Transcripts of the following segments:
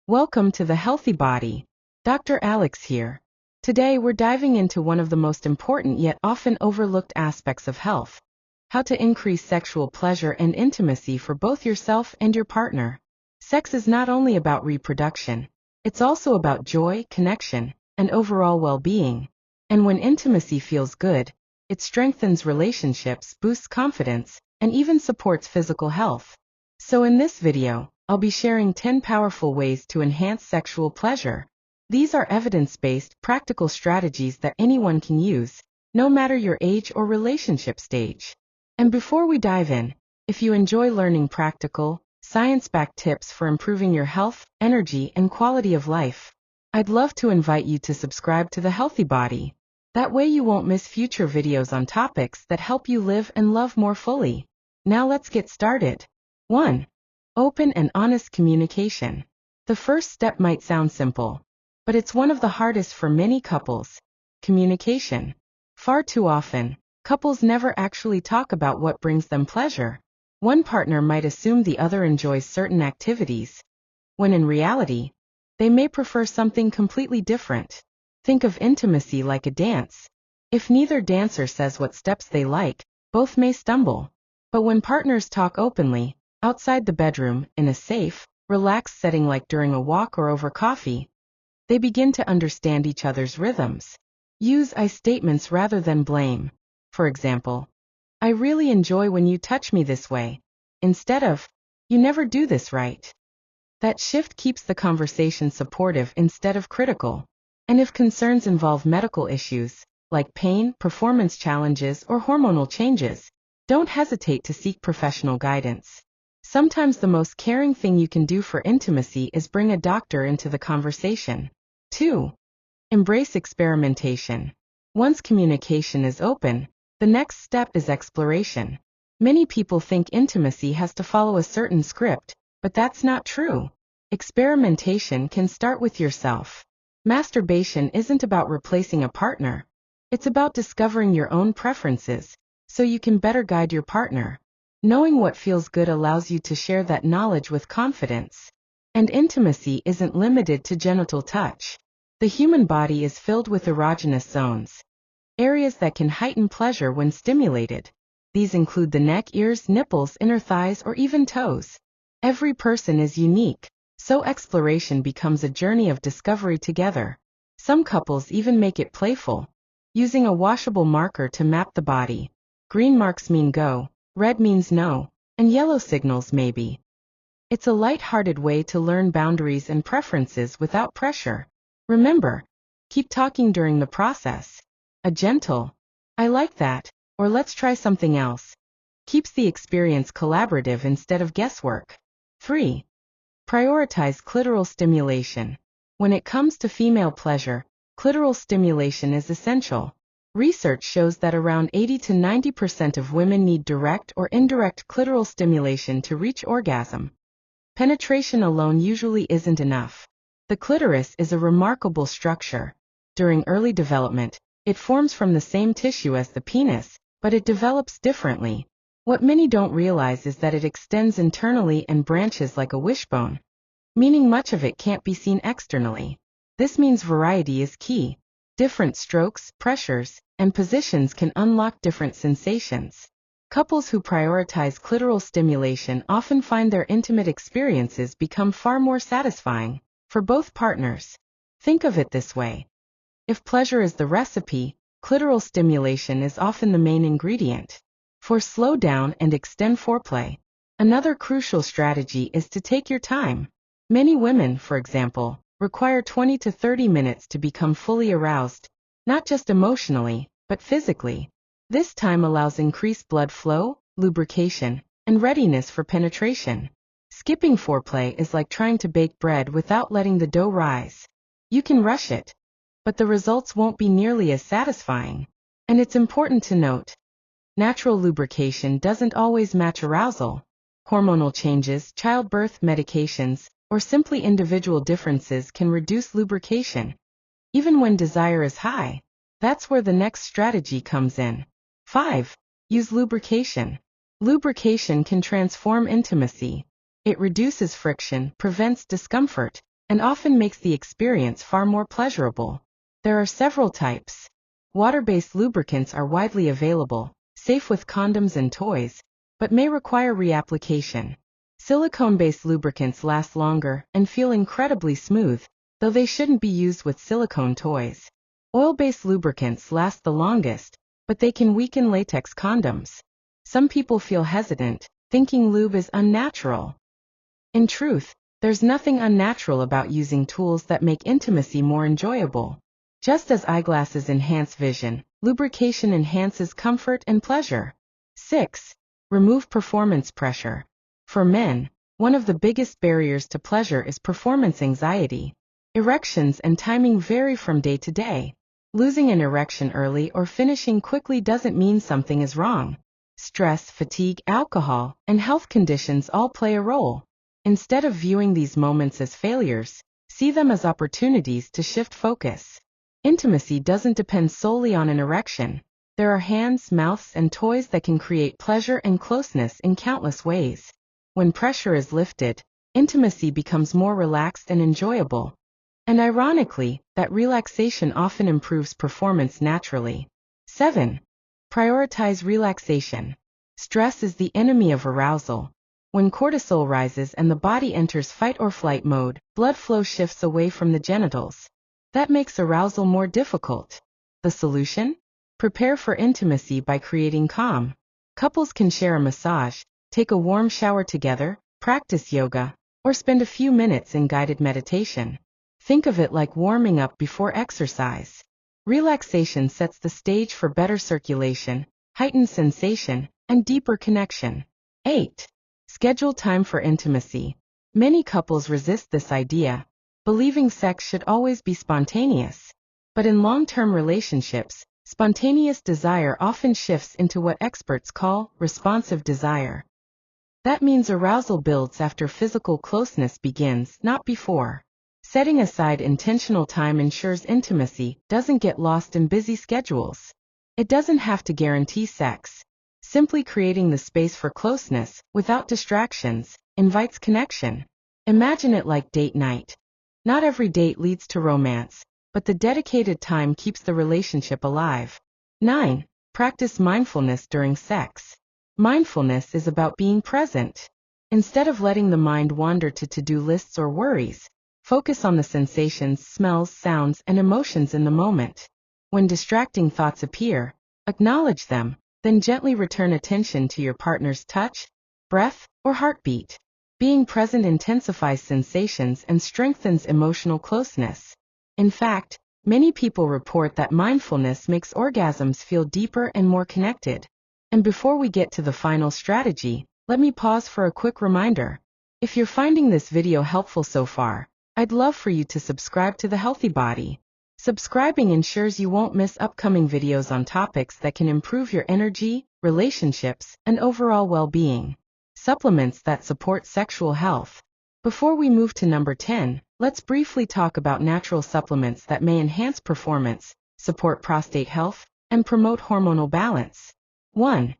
Welcome to The Healthy Body. Dr. Alex here. Today we're diving into one of the most important yet often overlooked aspects of health: how to increase sexual pleasure and intimacy for both yourself and your partner. Sex is not only about reproduction, it's also about joy, connection, and overall well-being. And when intimacy feels good, it strengthens relationships, boosts confidence, and even supports physical health. So in this video, I'll be sharing 10 powerful ways to enhance sexual pleasure. These are evidence-based, practical strategies that anyone can use, no matter your age or relationship stage. And before we dive in, if you enjoy learning practical, science-backed tips for improving your health, energy, and quality of life, I'd love to invite you to subscribe to The Healthy Body. That way you won't miss future videos on topics that help you live and love more fully. Now let's get started. 1. Open and honest communication. The first step might sound simple, but it's one of the hardest for many couples. Communication. Far too often, couples never actually talk about what brings them pleasure. One partner might assume the other enjoys certain activities, when in reality, they may prefer something completely different. Think of intimacy like a dance. If neither dancer says what steps they like, both may stumble. But when partners talk openly, outside the bedroom, in a safe, relaxed setting like during a walk or over coffee, they begin to understand each other's rhythms. Use I statements rather than blame. For example, I really enjoy when you touch me this way, instead of, you never do this right. That shift keeps the conversation supportive instead of critical. And if concerns involve medical issues, like pain, performance challenges, or hormonal changes, don't hesitate to seek professional guidance. Sometimes the most caring thing you can do for intimacy is bring a doctor into the conversation. 2. Embrace experimentation. Once communication is open, the next step is exploration. Many people think intimacy has to follow a certain script, but that's not true. Experimentation can start with yourself. Masturbation isn't about replacing a partner. It's about discovering your own preferences, so you can better guide your partner. Knowing what feels good allows you to share that knowledge with confidence. And intimacy isn't limited to genital touch. The human body is filled with erogenous zones, areas that can heighten pleasure when stimulated. These include the neck, ears, nipples, inner thighs, or even toes. Every person is unique, so exploration becomes a journey of discovery together. Some couples even make it playful, using a washable marker to map the body. Green marks mean go, red means no, and yellow signals maybe. It's a light-hearted way to learn boundaries and preferences without pressure. Remember, keep talking during the process. A gentle, I like that, or let's try something else, keeps the experience collaborative instead of guesswork. 3. Prioritize clitoral stimulation. When it comes to female pleasure, clitoral stimulation is essential. Research shows that around 80 to 90% of women need direct or indirect clitoral stimulation to reach orgasm. Penetration alone usually isn't enough. The clitoris is a remarkable structure. During early development, it forms from the same tissue as the penis, but it develops differently. What many don't realize is that it extends internally and branches like a wishbone, meaning much of it can't be seen externally. This means variety is key. Different strokes, pressures, and positions can unlock different sensations. Couples who prioritize clitoral stimulation often find their intimate experiences become far more satisfying for both partners. Think of it this way. If pleasure is the recipe, clitoral stimulation is often the main ingredient. For slow down and extend foreplay, another crucial strategy is to take your time. Many women, for example, require 20 to 30 minutes to become fully aroused, not just emotionally, but physically. This time allows increased blood flow, lubrication, and readiness for penetration. Skipping foreplay is like trying to bake bread without letting the dough rise. You can rush it, but the results won't be nearly as satisfying. And it's important to note, natural lubrication doesn't always match arousal. Hormonal changes, childbirth, medications, or simply individual differences can reduce lubrication. Even when desire is high, that's where the next strategy comes in. 5. Use lubrication. Lubrication can transform intimacy. It reduces friction, prevents discomfort, and often makes the experience far more pleasurable. There are several types. Water-based lubricants are widely available, safe with condoms and toys, but may require reapplication. Silicone-based lubricants last longer and feel incredibly smooth, though they shouldn't be used with silicone toys. Oil-based lubricants last the longest, but they can weaken latex condoms. Some people feel hesitant, thinking lube is unnatural. In truth, there's nothing unnatural about using tools that make intimacy more enjoyable. Just as eyeglasses enhance vision, lubrication enhances comfort and pleasure. 6. Remove performance pressure. For men, one of the biggest barriers to pleasure is performance anxiety. Erections and timing vary from day to day. Losing an erection early or finishing quickly doesn't mean something is wrong. Stress, fatigue, alcohol, and health conditions all play a role. Instead of viewing these moments as failures, see them as opportunities to shift focus. Intimacy doesn't depend solely on an erection. There are hands, mouths, and toys that can create pleasure and closeness in countless ways. When pressure is lifted, intimacy becomes more relaxed and enjoyable. And ironically, that relaxation often improves performance naturally. 7. Prioritize relaxation. Stress is the enemy of arousal. When cortisol rises and the body enters fight or flight mode, blood flow shifts away from the genitals. That makes arousal more difficult. The solution? Prepare for intimacy by creating calm. Couples can share a massage, take a warm shower together, practice yoga, or spend a few minutes in guided meditation. Think of it like warming up before exercise. Relaxation sets the stage for better circulation, heightened sensation, and deeper connection. 8. Schedule time for intimacy. Many couples resist this idea, believing sex should always be spontaneous. But in long-term relationships, spontaneous desire often shifts into what experts call responsive desire. That means arousal builds after physical closeness begins, not before. Setting aside intentional time ensures intimacy doesn't get lost in busy schedules. It doesn't have to guarantee sex. Simply creating the space for closeness, without distractions, invites connection. Imagine it like date night. Not every date leads to romance, but the dedicated time keeps the relationship alive. 9. Practice mindfulness during sex. Mindfulness is about being present. Instead of letting the mind wander to to-do lists or worries, focus on the sensations, smells, sounds, and emotions in the moment. When distracting thoughts appear, acknowledge them, then gently return attention to your partner's touch, breath, or heartbeat. Being present intensifies sensations and strengthens emotional closeness. In fact, many people report that mindfulness makes orgasms feel deeper and more connected. And before we get to the final strategy, let me pause for a quick reminder. If you're finding this video helpful so far, I'd love for you to subscribe to The Healthy Body. Subscribing ensures you won't miss upcoming videos on topics that can improve your energy, relationships, and overall well-being. Supplements that support sexual health. Before we move to number 10, let's briefly talk about natural supplements that may enhance performance, support prostate health, and promote hormonal balance. 1.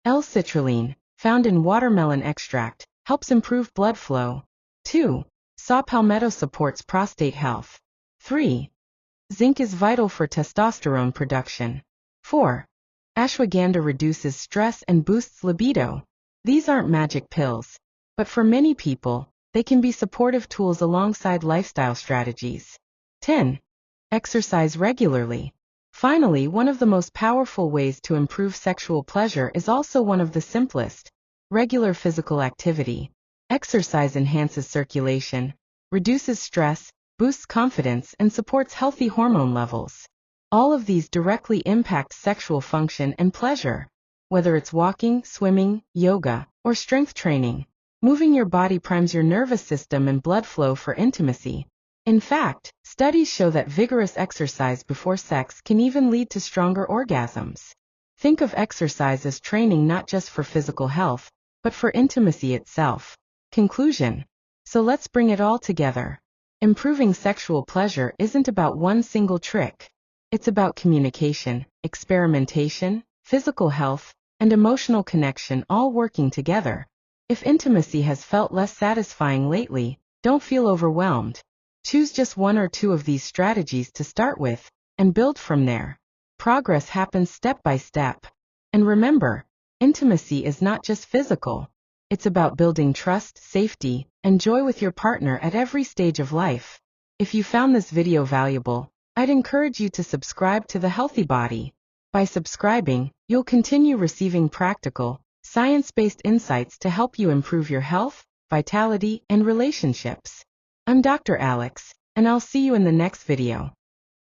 L-citrulline, found in watermelon extract, helps improve blood flow. 2. Saw palmetto supports prostate health. 3. Zinc is vital for testosterone production. 4. Ashwagandha reduces stress and boosts libido. These aren't magic pills, but for many people, they can be supportive tools alongside lifestyle strategies. 10. Exercise regularly. Finally, one of the most powerful ways to improve sexual pleasure is also one of the simplest: regular physical activity. Exercise enhances circulation, reduces stress, boosts confidence, and supports healthy hormone levels. All of these directly impact sexual function and pleasure. Whether it's walking, swimming, yoga, or strength training, moving your body primes your nervous system and blood flow for intimacy. In fact, studies show that vigorous exercise before sex can even lead to stronger orgasms. Think of exercise as training not just for physical health, but for intimacy itself. Conclusion. So let's bring it all together. Improving sexual pleasure isn't about one single trick. It's about communication, experimentation, physical health, and emotional connection all working together. If intimacy has felt less satisfying lately, don't feel overwhelmed. Choose just one or two of these strategies to start with, and build from there. Progress happens step by step. And remember, intimacy is not just physical. It's about building trust, safety, and joy with your partner at every stage of life. If you found this video valuable, I'd encourage you to subscribe to The Healthy Body. By subscribing, you'll continue receiving practical, science-based insights to help you improve your health, vitality, and relationships. I'm Dr. Alex, and I'll see you in the next video.